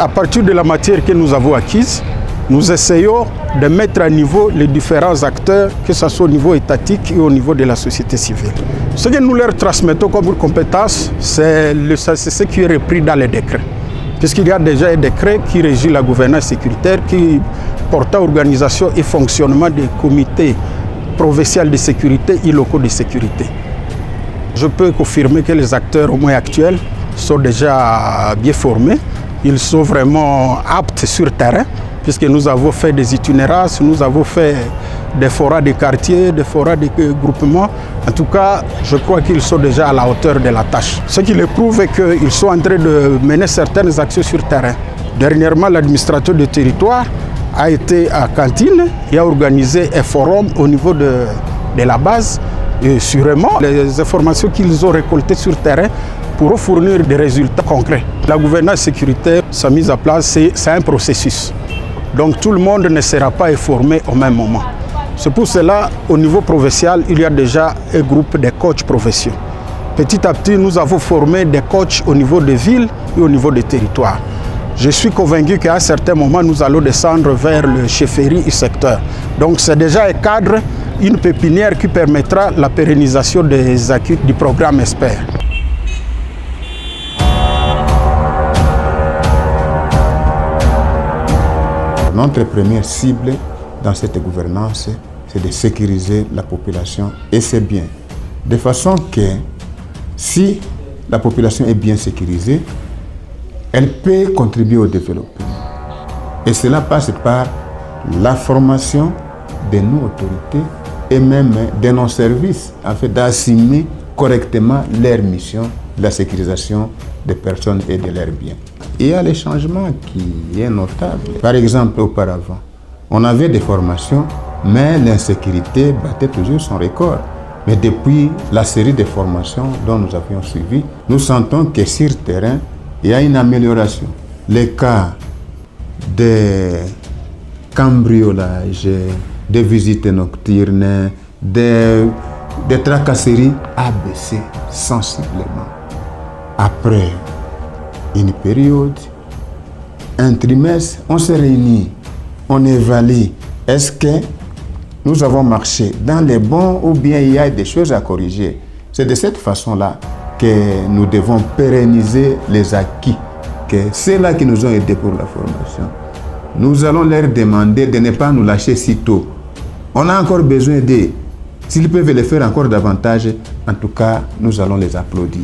à partir de la matière que nous avons acquise, nous essayons de mettre à niveau les différents acteurs, que ce soit au niveau étatique et au niveau de la société civile. Ce que nous leur transmettons comme compétence, c'est ce qui est repris dans les décrets. Puisqu'il y a déjà un décret qui régit la gouvernance sécuritaire, qui porte à organisation et fonctionnement des comités provinciaux de sécurité et locaux de sécurité. Je peux confirmer que les acteurs, au moins actuels, sont déjà bien formés. Ils sont vraiment aptes sur terrain, puisque nous avons fait des itinérances, nous avons fait des forats de quartier, des forats de groupement. En tout cas, je crois qu'ils sont déjà à la hauteur de la tâche. Ce qui le prouve est qu'ils sont en train de mener certaines actions sur terrain. Dernièrement, l'administrateur du territoire a été à Cantine et a organisé un forum au niveau de la base. Et sûrement, les informations qu'ils ont récoltées sur terrain pourront fournir des résultats concrets. La gouvernance sécuritaire, sa mise en place, c'est un processus. Donc tout le monde ne sera pas informé au même moment. C'est pour cela, au niveau provincial, il y a déjà un groupe de coachs professionnels. Petit à petit, nous avons formé des coachs au niveau des villes et au niveau des territoires. Je suis convaincu qu'à un certain moment, nous allons descendre vers le chefferie et secteur. Donc c'est déjà un cadre, une pépinière qui permettra la pérennisation des acquis du programme ESPER. Notre première cible dans cette gouvernance, c'est de sécuriser la population et ses biens. De façon que si la population est bien sécurisée, elle peut contribuer au développement. Et cela passe par la formation de nos autorités et même de nos services, afin d'assumer correctement leur mission, la sécurisation des personnes et de leurs biens. Il y a les changements qui est notable. Par exemple, auparavant, on avait des formations, mais l'insécurité battait toujours son record. Mais depuis la série de formations dont nous avions suivi, nous sentons que sur le terrain, il y a une amélioration. Les cas de cambriolage, de visites nocturnes, de tracasseries a baissé sensiblement. Après une période, un trimestre, on se réunit, on évalue. Est-ce que nous avons marché dans les bons ou bien il y a des choses à corriger? C'est de cette façon-là que nous devons pérenniser les acquis, que ceux-là qui nous ont aidés pour la formation. Nous allons leur demander de ne pas nous lâcher si tôt. On a encore besoin d'eux. S'ils peuvent le faire encore davantage, en tout cas, nous allons les applaudir.